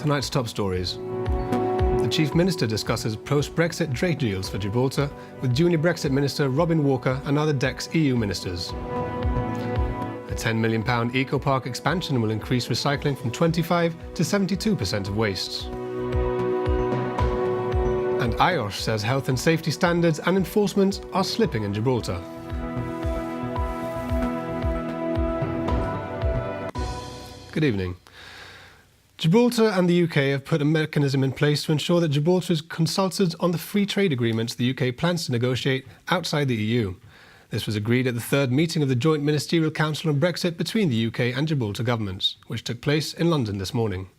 Tonight's top stories. The Chief Minister discusses post-Brexit trade deals for Gibraltar with Junior Brexit Minister Robin Walker and other DEX EU ministers. A £10 million eco-park expansion will increase recycling from 25 to 72% of wastes. And IOSH says health and safety standards and enforcement are slipping in Gibraltar. Good evening. Gibraltar and the UK have put a mechanism in place to ensure that Gibraltar is consulted on the free trade agreements the UK plans to negotiate outside the EU. This was agreed at the third meeting of the Joint Ministerial Council on Brexit between the UK and Gibraltar governments, which took place in London this morning.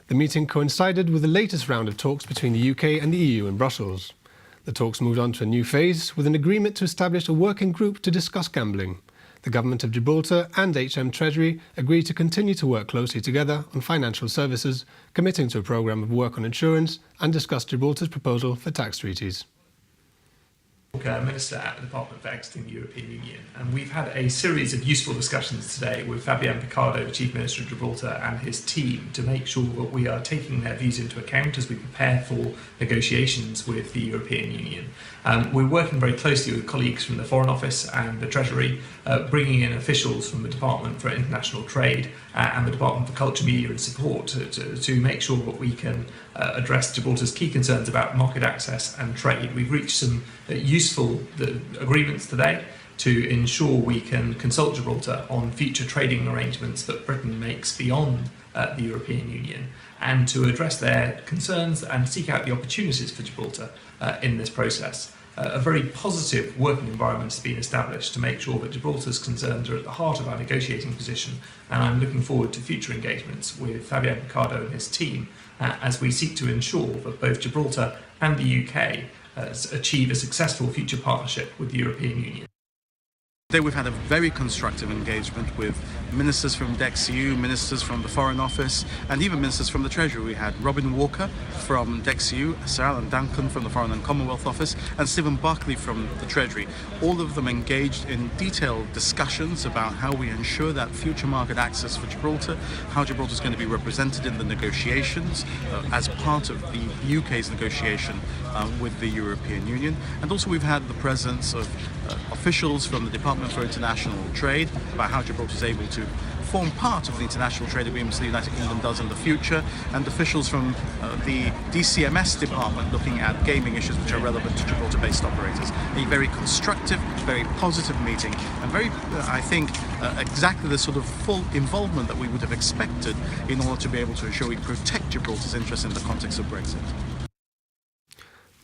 The meeting coincided with the latest round of talks between the UK and the EU in Brussels. The talks moved on to a new phase with an agreement to establish a working group to discuss gambling. The Government of Gibraltar and HM Treasury agreed to continue to work closely together on financial services, committing to a programme of work on insurance and discuss Gibraltar's proposal for tax treaties. Minister at the Department for Exiting the European Union, and we've had a series of useful discussions today with Fabian Picardo, the Chief Minister of Gibraltar, and his team to make sure that we are taking their views into account as we prepare for negotiations with the European Union. We're working very closely with colleagues from the Foreign Office and the Treasury, bringing in officials from the Department for International Trade and the Department for Culture, Media and Support to make sure that we can address Gibraltar's key concerns about market access and trade. We've reached some useful agreements today to ensure we can consult Gibraltar on future trading arrangements that Britain makes beyond the European Union, and to address their concerns and seek out the opportunities for Gibraltar in this process. A very positive working environment has been established to make sure that Gibraltar's concerns are at the heart of our negotiating position, and I'm looking forward to future engagements with Fabian Picardo and his team as we seek to ensure that both Gibraltar and the UK achieve a successful future partnership with the European Union. Today we've had a very constructive engagement with ministers from DEX EU, ministers from the Foreign Office, and even ministers from the Treasury. We had Robin Walker from DEX EU, Sir Alan Duncan from the Foreign and Commonwealth Office, and Stephen Barclay from the Treasury. All of them engaged in detailed discussions about how we ensure that future market access for Gibraltar, how Gibraltar is going to be represented in the negotiations as part of the UK's negotiation with the European Union. And also we've had the presence of officials from the Department for International Trade about how Gibraltar is able to form part of the international trade agreements the United Kingdom does in the future, and officials from the DCMS department looking at gaming issues which are relevant to Gibraltar-based operators. A very constructive, very positive meeting, and very, I think, exactly the sort of full involvement that we would have expected in order to be able to ensure we protect Gibraltar's interests in the context of Brexit.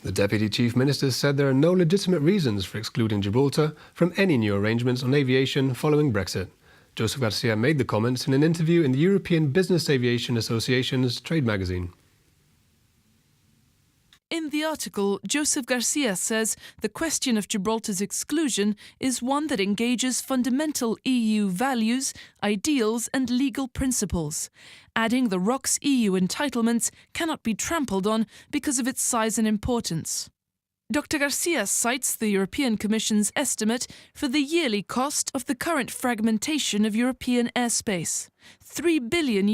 The Deputy Chief Minister said there are no legitimate reasons for excluding Gibraltar from any new arrangements on aviation following Brexit. Joseph Garcia made the comments in an interview in the European Business Aviation Association's trade magazine. In the article, Joseph Garcia says the question of Gibraltar's exclusion is one that engages fundamental EU values, ideals and legal principles, adding the ROC's EU entitlements cannot be trampled on because of its size and importance. Dr. Garcia cites the European Commission's estimate for the yearly cost of the current fragmentation of European airspace, €3 billion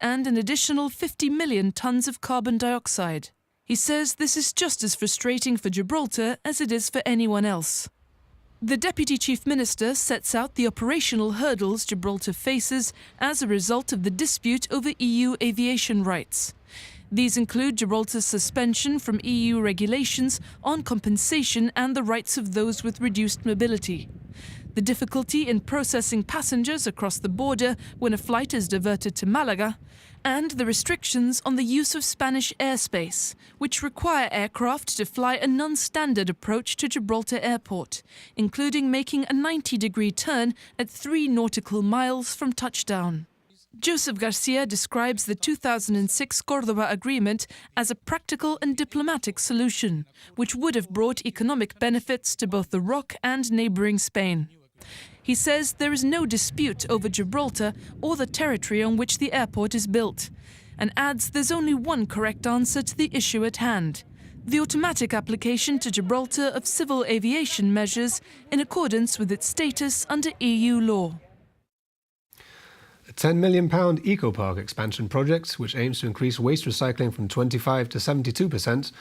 and an additional 50 million tonnes of carbon dioxide. He says this is just as frustrating for Gibraltar as it is for anyone else. The Deputy Chief Minister sets out the operational hurdles Gibraltar faces as a result of the dispute over EU aviation rights. These include Gibraltar's suspension from EU regulations on compensation and the rights of those with reduced mobility, the difficulty in processing passengers across the border when a flight is diverted to Malaga, and the restrictions on the use of Spanish airspace, which require aircraft to fly a non-standard approach to Gibraltar Airport, including making a 90-degree turn at 3 nautical miles from touchdown. Joseph Garcia describes the 2006 Cordoba Agreement as a practical and diplomatic solution, which would have brought economic benefits to both the ROC and neighbouring Spain. He says there is no dispute over Gibraltar or the territory on which the airport is built, and adds there's only one correct answer to the issue at hand: the automatic application to Gibraltar of civil aviation measures in accordance with its status under EU law. The £10 million eco-park expansion project, which aims to increase waste recycling from 25 to 72%,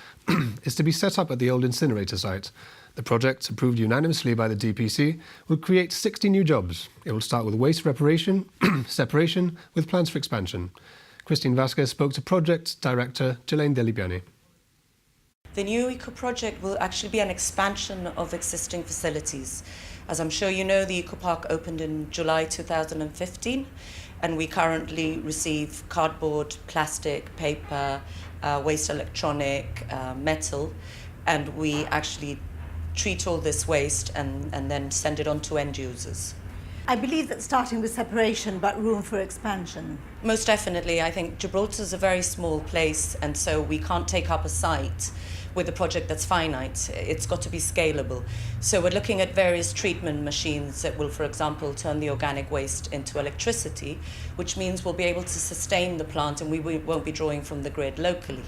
is to be set up at the old incinerator site. The project, approved unanimously by the DPC, will create 60 new jobs. It will start with waste separation, with plans for expansion. Christine Vasquez spoke to project director Jelaine Delipiani. The new eco-project will actually be an expansion of existing facilities. As I'm sure you know, the eco-park opened in July 2015, and we currently receive cardboard, plastic, paper, waste electronic, metal, and we actually treat all this waste and then send it on to end users. I believe that starting with separation, but room for expansion. Most definitely. I think Gibraltar is a very small place, and so we can't take up a site with a project that's finite. It's got to be scalable. So we're looking at various treatment machines that will, for example, turn the organic waste into electricity, which means we'll be able to sustain the plant and we won't be drawing from the grid locally.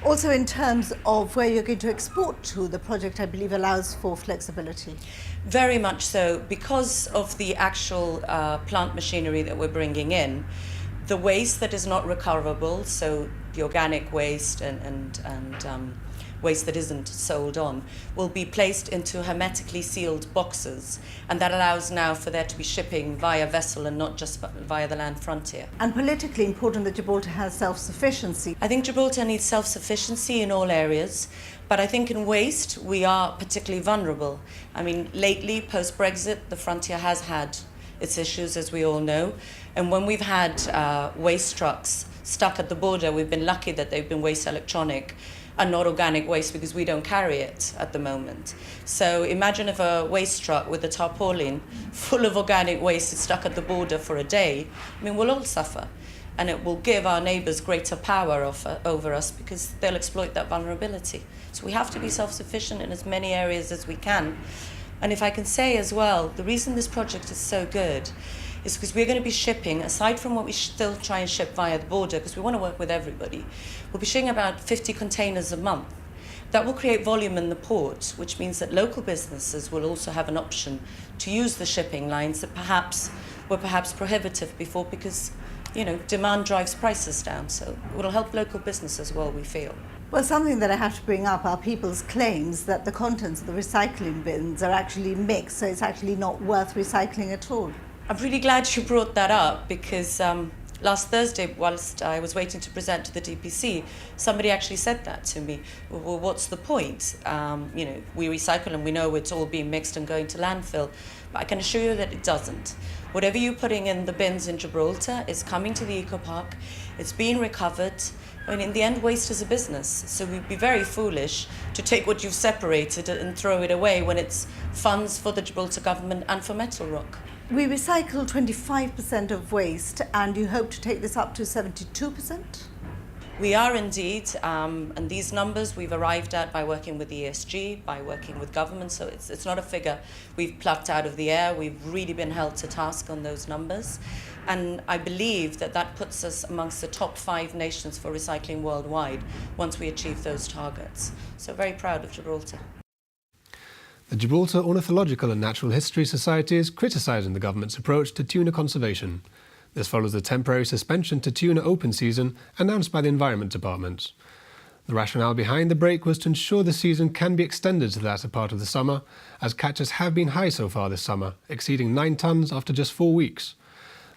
Also, in terms of where you're going to export to, the project, I believe, allows for flexibility. Very much so. Because of the actual plant machinery that we're bringing in, the waste that is not recoverable, so the organic waste and waste that isn't sold on, will be placed into hermetically sealed boxes, and that allows now for there to be shipping via vessel and not just via the land frontier. And politically important that Gibraltar has self-sufficiency. I think Gibraltar needs self-sufficiency in all areas, but I think in waste we are particularly vulnerable. I mean, lately, post-Brexit, the frontier has had its issues, as we all know, and when we've had waste trucks stuck at the border, we've been lucky that they've been waste electronic and not organic waste, because we don't carry it at the moment. So imagine if a waste truck with a tarpaulin full of organic waste is stuck at the border for a day. I mean, we'll all suffer, and it will give our neighbours greater power over us, because they'll exploit that vulnerability. So we have to be self-sufficient in as many areas as we can. And if I can say as well, the reason this project is so good is because we're going to be shipping, aside from what we still try and ship via the border, because we want to work with everybody, we'll be shipping about 50 containers a month. That will create volume in the port, which means that local businesses will also have an option to use the shipping lines that were perhaps prohibitive before, because, you know, demand drives prices down. So it will help local business as well, we feel. Well, something that I have to bring up are people's claims that the contents of the recycling bins are actually mixed, so it's actually not worth recycling at all. I'm really glad you brought that up, because last Thursday, whilst I was waiting to present to the DPC, somebody actually said that to me. Well, what's the point? You know, we recycle and we know it's all being mixed and going to landfill. But I can assure you that it doesn't. Whatever you're putting in the bins in Gibraltar is coming to the eco-park, it's being recovered. I mean, in the end, waste is a business. So we'd be very foolish to take what you've separated and throw it away when it's funds for the Gibraltar government and for Metal Rock. We recycle 25% of waste, and you hope to take this up to 72%? We are indeed, and these numbers we've arrived at by working with the ESG, by working with government, so it's not a figure we've plucked out of the air. We've really been held to task on those numbers, and I believe that that puts us amongst the top 5 nations for recycling worldwide once we achieve those targets. So very proud of Gibraltar. The Gibraltar Ornithological and Natural History Society is criticising the government's approach to tuna conservation. This follows the temporary suspension to tuna open season announced by the Environment Department. The rationale behind the break was to ensure the season can be extended to the latter part of the summer, as catches have been high so far this summer, exceeding 9 tonnes after just 4 weeks.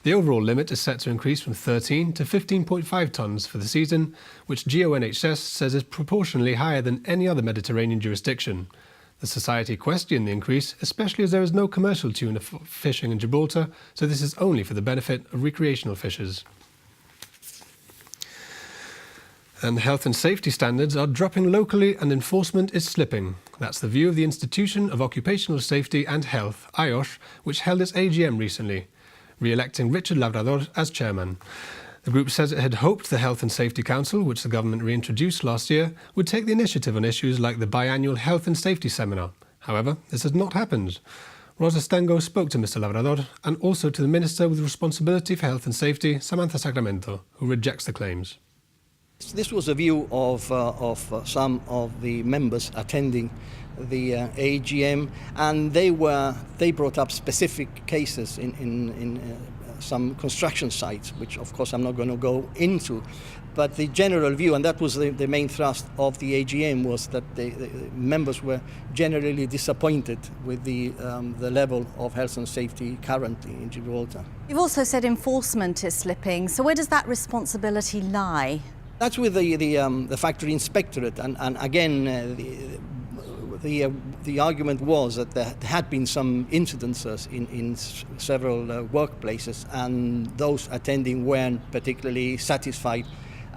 The overall limit is set to increase from 13 to 15.5 tonnes for the season, which GONHS says is proportionally higher than any other Mediterranean jurisdiction. The Society questioned the increase, especially as there is no commercial tuna fishing in Gibraltar, so this is only for the benefit of recreational fishers. And health and safety standards are dropping locally and enforcement is slipping. That's the view of the Institution of Occupational Safety and Health, IOSH, which held its AGM recently, re-electing Richard Labrador as chairman. The group says it had hoped the Health and Safety Council, which the government reintroduced last year, would take the initiative on issues like the biannual Health and Safety Seminar. However, this has not happened. Rosa Stengo spoke to Mr Labrador and also to the Minister with responsibility for health and safety, Samantha Sacramento, who rejects the claims. This was a view of some of the members attending the AGM, and they brought up specific cases in some construction sites, which of course I'm not going to go into. But the general view, and that was the main thrust of the AGM, was that the members were generally disappointed with the level of health and safety currently in Gibraltar. You've also said enforcement is slipping, so where does that responsibility lie? That's with the factory inspectorate, and again, the argument was that there had been some incidences in several workplaces, and those attending weren't particularly satisfied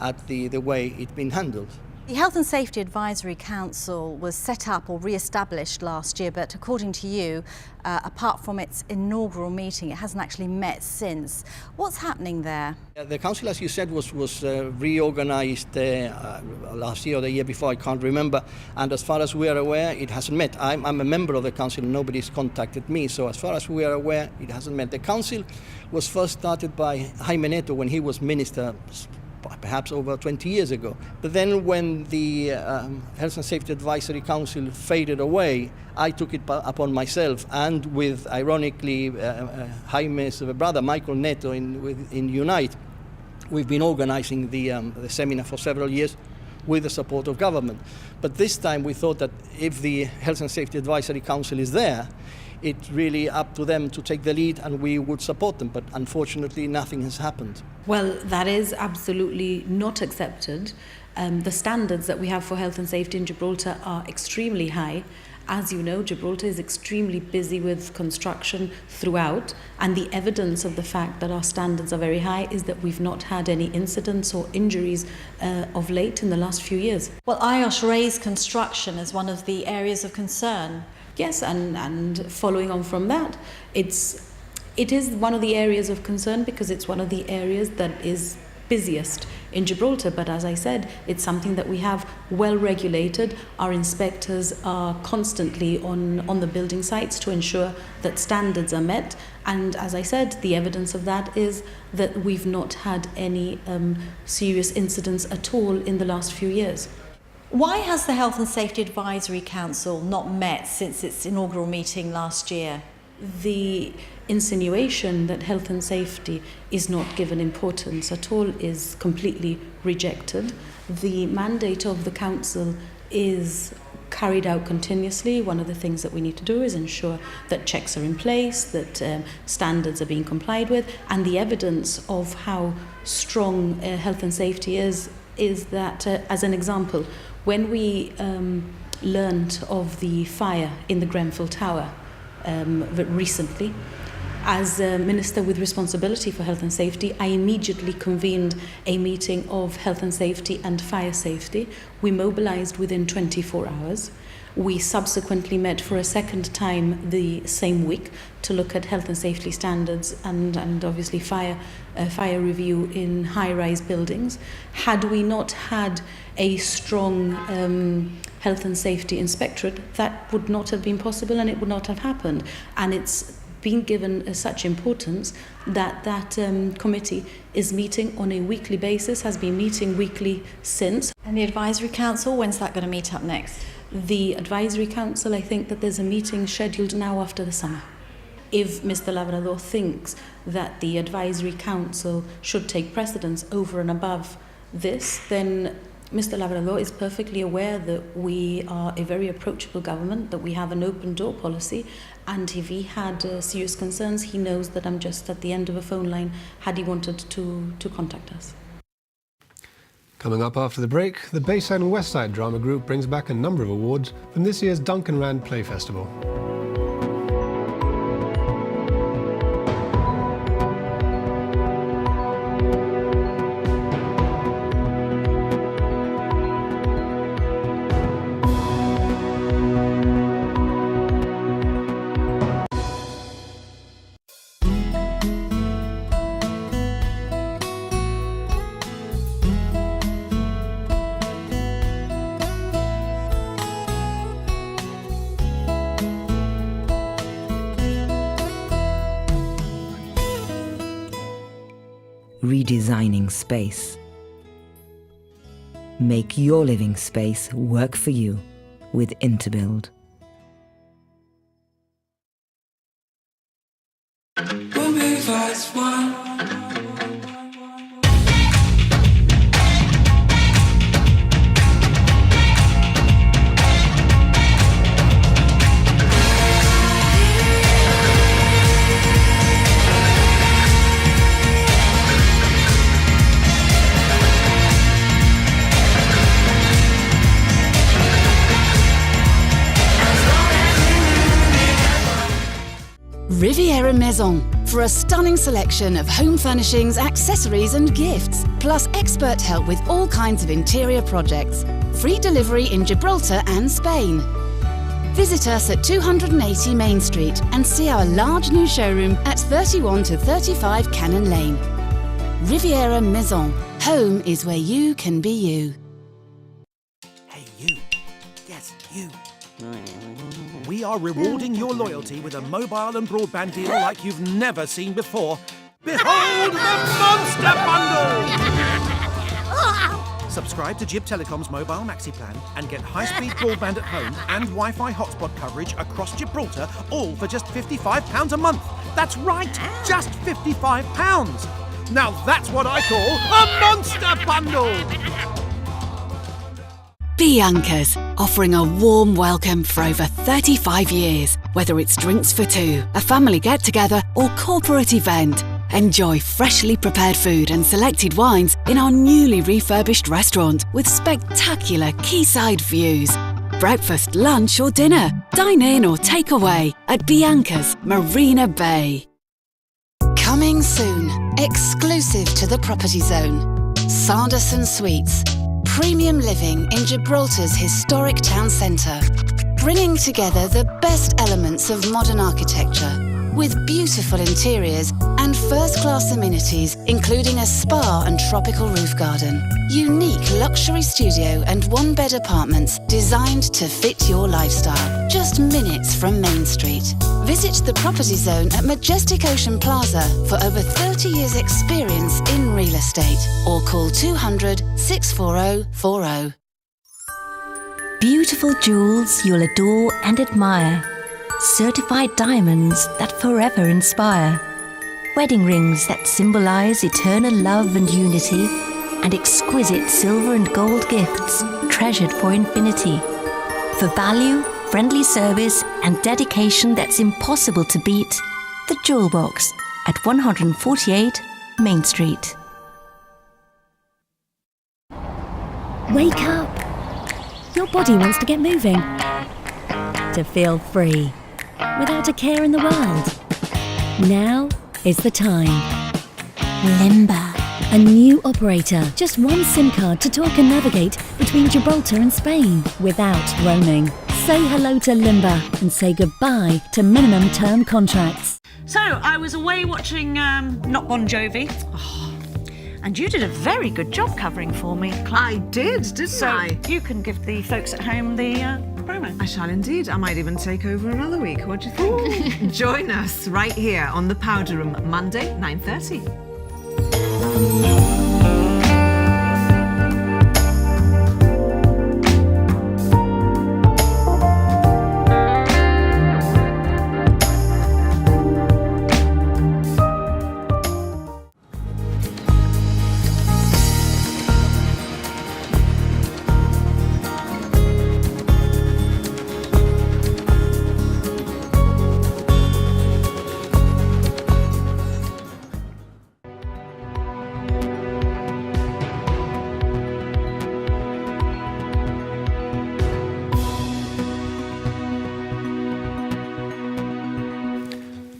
at the way it'd been handled. The Health and Safety Advisory Council was set up or re-established last year, but according to you, apart from its inaugural meeting, it hasn't actually met since. What's happening there? The council, as you said, was reorganised last year or the year before, I can't remember, and as far as we are aware, it hasn't met. I'm a member of the council and nobody's contacted me, so as far as we are aware, it hasn't met. The council was first started by Jaime Neto when he was minister, perhaps over 20 years ago. But then when the Health and Safety Advisory Council faded away, I took it upon myself, and with, ironically, Jaime's brother, Michael Neto, in Unite, we've been organising the seminar for several years with the support of government. But this time we thought that if the Health and Safety Advisory Council is there, it's really up to them to take the lead, and we would support them. But unfortunately, nothing has happened. Well, that is absolutely not accepted. The standards that we have for health and safety in Gibraltar are extremely high. As you know, Gibraltar is extremely busy with construction throughout, and the evidence of the fact that our standards are very high is that we've not had any incidents or injuries of late in the last few years. Well, IOSH raised construction as one of the areas of concern. Yes, and following on from that, it is one of the areas of concern because it's one of the areas that is busiest in Gibraltar. But as I said, it's something that we have well regulated. Our inspectors are constantly on the building sites to ensure that standards are met. And as I said, the evidence of that is that we've not had any serious incidents at all in the last few years. Why has the Health and Safety Advisory Council not met since its inaugural meeting last year? The insinuation that health and safety is not given importance at all is completely rejected. The mandate of the council is carried out continuously. One of the things that we need to do is ensure that checks are in place, that standards are being complied with, and the evidence of how strong health and safety is that, as an example, when we learned of the fire in the Grenfell Tower recently, as a minister with responsibility for health and safety, I immediately convened a meeting of health and safety and fire safety. We mobilised within 24 hours. We subsequently met for a second time the same week to look at health and safety standards and obviously fire review in high-rise buildings. Had we not had a strong health and safety inspectorate, that would not have been possible and it would not have happened. And it's been given such importance that committee is meeting on a weekly basis, has been meeting weekly since. And the Advisory Council, when's that going to meet up next? The Advisory Council, I think that there's a meeting scheduled now after the summer. If Mr. Labrador thinks that the Advisory Council should take precedence over and above this, then Mr. Labrador is perfectly aware that we are a very approachable government, that we have an open door policy, and if he had serious concerns, he knows that I'm just at the end of a phone line had he wanted to contact us. Coming up after the break, the Bayside and Westside Drama Group brings back a number of awards from this year's Duncan Rand Play Festival. Redesigning space. Make your living space work for you with Interbuild. We'll be fast one. Riviera Maison for a stunning selection of home furnishings, accessories and gifts, plus expert help with all kinds of interior projects. Free delivery in Gibraltar and Spain. Visit us at 280 Main Street and see our large new showroom at 31 to 35 Cannon Lane. Riviera Maison. Home is where you can be you. Hey you. Yes, you. We are rewarding your loyalty with a mobile and broadband deal like you've never seen before. Behold the Monster Bundle! Subscribe to Jib Telecom's mobile maxi plan and get high-speed broadband at home and Wi-Fi hotspot coverage across Gibraltar, all for just £55 a month. That's right, just £55. Now that's what I call a Monster Bundle! Bianca's, offering a warm welcome for over 35 years. Whether it's drinks for two, a family get-together or corporate event, enjoy freshly prepared food and selected wines in our newly refurbished restaurant with spectacular quayside views. Breakfast, lunch or dinner, dine in or take away at Bianca's Marina Bay. Coming soon, exclusive to the Property Zone. Sanderson Suites. Premium living in Gibraltar's historic town centre, bringing together the best elements of modern architecture with beautiful interiors and first-class amenities, including a spa and tropical roof garden. Unique luxury studio and one-bed apartments designed to fit your lifestyle. Just minutes from Main Street. Visit the Property Zone at Majestic Ocean Plaza for over 30 years' experience in real estate, or call 200 640 40. Beautiful jewels you'll adore and admire. Certified diamonds that forever inspire. Wedding rings that symbolize eternal love and unity. And exquisite silver and gold gifts treasured for infinity. For value, friendly service and dedication that's impossible to beat, the Jewel Box at 148 Main Street. Wake up! Your body wants to get moving. To feel free, without a care in the world. Now is the time. Limba. A new operator. Just one SIM card to talk and navigate between Gibraltar and Spain without roaming. Say hello to Limba and say goodbye to minimum term contracts. So, I was away watching Not Bon Jovi. Oh, and you did a very good job covering for me, Claire. I didn't I? So, you can give the folks at home the promo. I shall indeed. I might even take over another week. What do you think? Join us right here on the Powder Room, Monday, 9:30.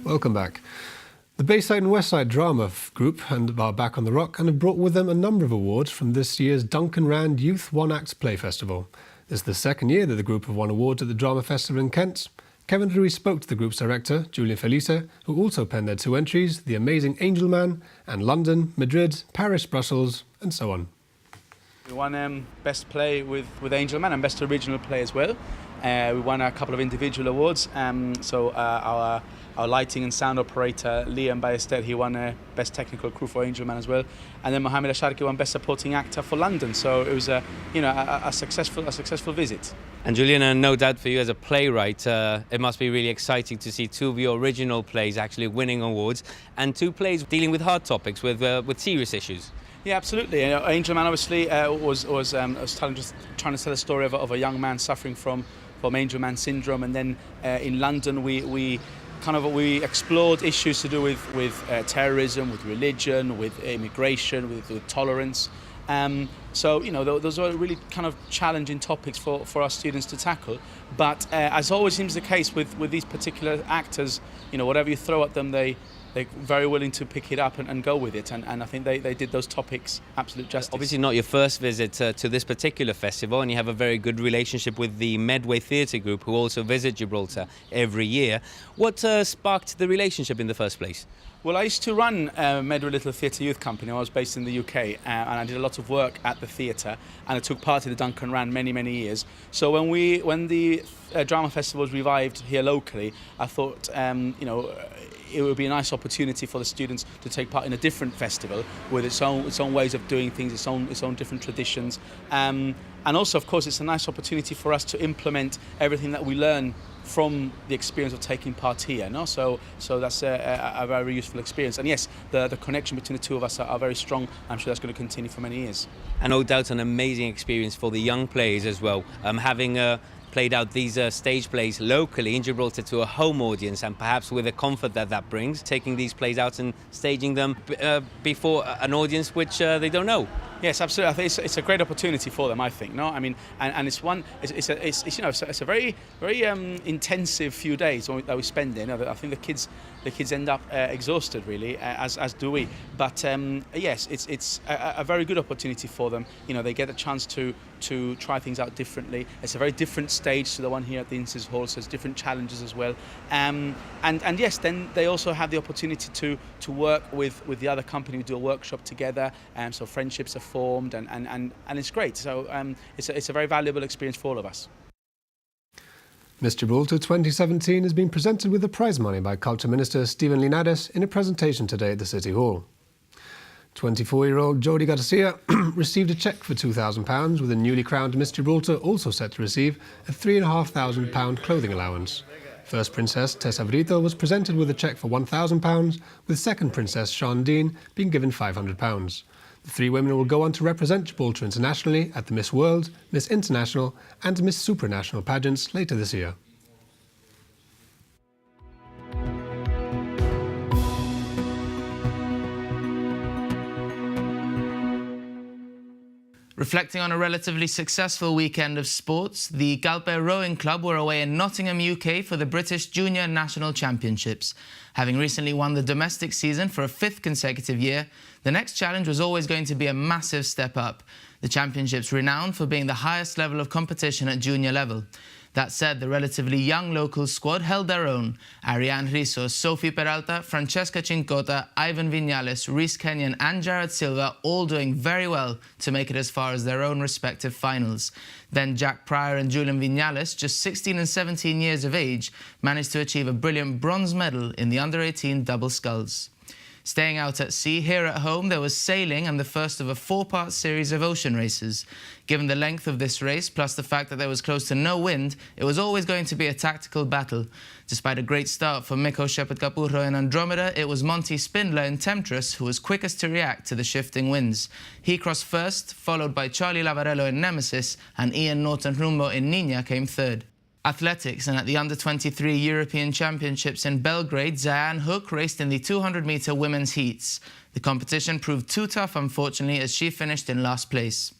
Welcome back. The Bayside and Westside Drama Group are back on the rock and have brought with them a number of awards from this year's Duncan Rand Youth One Acts Play Festival. This is the second year that the group have won awards at the Drama Festival in Kent. Kevin Drury spoke to the group's director, Julian Felice, who also penned their two entries, The Amazing Angel Man and London, Madrid, Paris, Brussels, and so on. We won Best Play with Angel Man and Best Original Play as well. We won a couple of individual awards. Our lighting and sound operator, Liam Bayested, he won Best Technical Crew for Angel Man as well. And then Mohamed Asharki won Best Supporting Actor for London. So it was a successful visit. And Julian, no doubt for you as a playwright, it must be really exciting to see two of your original plays actually winning awards and two plays dealing with hard topics, with serious issues. Yeah, absolutely. Angel Man obviously was trying to tell a story of a young man suffering from Angel Man syndrome, and then in London we explored issues to do with terrorism, with religion, with immigration, with tolerance. So, you know, those are really kind of challenging topics for our students to tackle. But as always seems the case with these particular actors, you know, whatever you throw at them, they're very willing to pick it up and go with it. And I think they did those topics absolute justice. Obviously not your first visit to this particular festival, and you have a very good relationship with the Medway Theatre Group, who also visit Gibraltar every year. What sparked the relationship in the first place? Well, I used to run Medway Little Theatre Youth Company. I was based in the UK, and I did a lot of work at the theatre, and I took part in the Duncan Ran many years. So when the drama festival was revived here locally, I thought, you know, it would be a nice opportunity for the students to take part in a different festival with its own ways of doing things, its own different traditions, and also, of course, it's a nice opportunity for us to implement everything that we learn from the experience of taking part here. No? So that's a very useful experience. And yes, the connection between the two of us are very strong. I'm sure that's going to continue for many years. And no doubt an amazing experience for the young players as well, having played out these stage plays locally in Gibraltar to a home audience, and perhaps with the comfort that brings, taking these plays out and staging them before an audience which they don't know. Yes, absolutely. I think it's a great opportunity for them. I think, no, I mean, and it's a very intensive few days that we spend in. I think the kids end up exhausted, really, as do we. But yes, it's a very good opportunity for them. You know, they get a chance to try things out differently. It's a very different stage to the one here at the Inces Hall, so there's different challenges as well. And yes, then they also have the opportunity to work with the other company. We do a workshop together, so friendships are formed, and it's great. So it's a very valuable experience for all of us. Miss Gibraltar 2017 has been presented with the prize money by Culture Minister Stephen Linares in a presentation today at the City Hall. 24-year-old Jodie Garcia received a cheque for £2,000, with a newly crowned Miss Gibraltar also set to receive a £3,500 clothing allowance. First Princess Tessa Brito was presented with a cheque for £1,000, with second Princess Sean Dean being given £500. The three women will go on to represent Gibraltar internationally at the Miss World, Miss International and Miss Supranational pageants later this year. Reflecting on a relatively successful weekend of sports, the Galpe Rowing Club were away in Nottingham, UK for the British Junior National Championships. Having recently won the domestic season for a fifth consecutive year, the next challenge was always going to be a massive step up. The championships renowned for being the highest level of competition at junior level. That said, the relatively young local squad held their own. Ariane Rizzo, Sophie Peralta, Francesca Cincota, Ivan Viñales, Rhys Kenyon and Jared Silva all doing very well to make it as far as their own respective finals. Then Jack Pryor and Julian Viñales, just 16 and 17 years of age, managed to achieve a brilliant bronze medal in the under-18 double sculls. Staying out at sea, here at home there was sailing and the first of a four-part series of ocean races. Given the length of this race, plus the fact that there was close to no wind, it was always going to be a tactical battle. Despite a great start for Mikko Shepard-Capurro in Andromeda, it was Monty Spindler in Temptress who was quickest to react to the shifting winds. He crossed first, followed by Charlie Lavarello in Nemesis, and Ian Norton-Rumbo in Nina came third. Athletics, and at the Under-23 European Championships in Belgrade, Zayan Hook raced in the 200-metre women's heats. The competition proved too tough, unfortunately, as she finished in last place.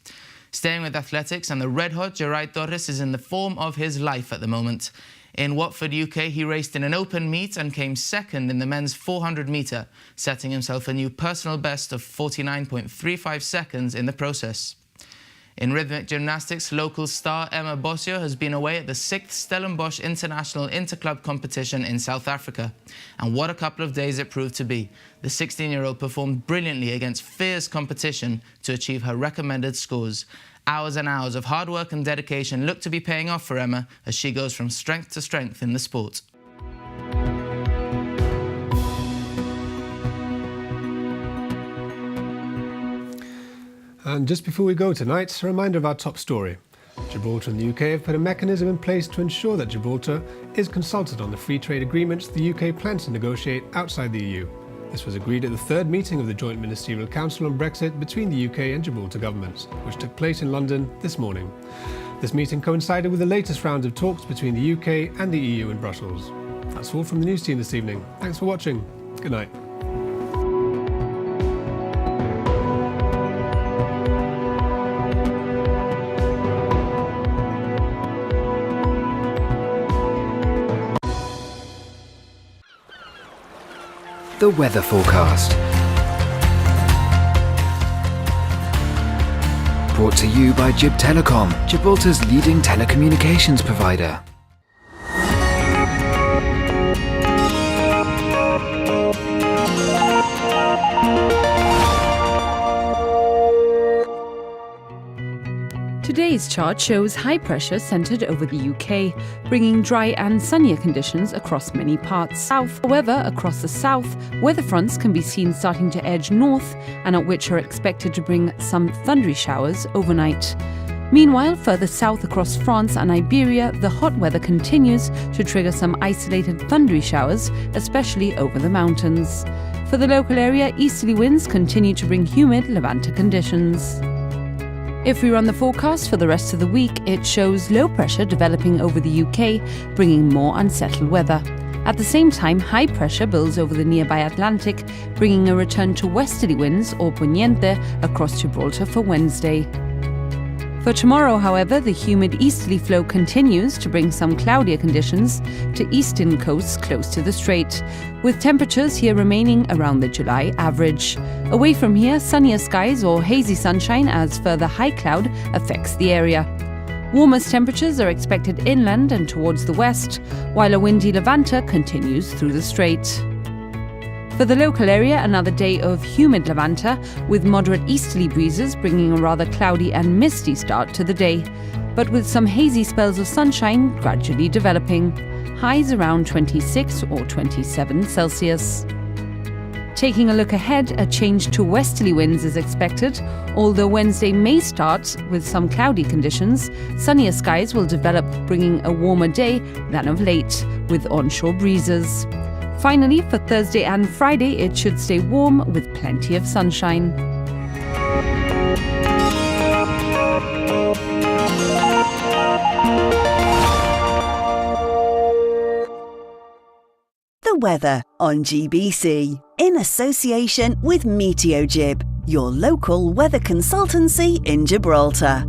Staying with athletics, and the red-hot Geray Torres is in the form of his life at the moment. In Watford, UK, he raced in an open meet and came second in the men's 400-metre, setting himself a new personal best of 49.35 seconds in the process. In rhythmic gymnastics, local star Emma Bosio has been away at the 6th Stellenbosch International Interclub competition in South Africa. And what a couple of days it proved to be. The 16-year-old performed brilliantly against fierce competition to achieve her recommended scores. Hours and hours of hard work and dedication look to be paying off for Emma as she goes from strength to strength in the sport. And just before we go tonight, a reminder of our top story. Gibraltar and the UK have put a mechanism in place to ensure that Gibraltar is consulted on the free trade agreements the UK plans to negotiate outside the EU. This was agreed at the third meeting of the Joint Ministerial Council on Brexit between the UK and Gibraltar governments, which took place in London this morning. This meeting coincided with the latest round of talks between the UK and the EU in Brussels. That's all from the news team this evening. Thanks for watching. Good night. the weather forecast. Brought to you by Gib Telecom, Gibraltar's leading telecommunications provider. Today's chart shows high pressure centred over the UK, bringing dry and sunnier conditions across many parts. However, across the south, weather fronts can be seen starting to edge north and at which are expected to bring some thundery showers overnight. Meanwhile, further south across France and Iberia, the hot weather continues to trigger some isolated thundery showers, especially over the mountains. For the local area, easterly winds continue to bring humid Levanta conditions. If we run the forecast for the rest of the week, it shows low pressure developing over the UK, bringing more unsettled weather. At the same time, high pressure builds over the nearby Atlantic, bringing a return to westerly winds or poniente across Gibraltar for Wednesday. For tomorrow, however, the humid easterly flow continues to bring some cloudier conditions to eastern coasts close to the strait, with temperatures here remaining around the July average. Away from here, sunnier skies or hazy sunshine as further high cloud affects the area. Warmest temperatures are expected inland and towards the west, while a windy Levanta continues through the strait. For the local area, another day of humid Levanta with moderate easterly breezes bringing a rather cloudy and misty start to the day, but with some hazy spells of sunshine gradually developing. Highs around 26 or 27 Celsius. Taking a look ahead, a change to westerly winds is expected, although Wednesday may start with some cloudy conditions. Sunnier skies will develop, bringing a warmer day than of late, with onshore breezes. Finally, for Thursday and Friday, it should stay warm with plenty of sunshine. The weather on GBC, in association with MeteoGib, your local weather consultancy in Gibraltar.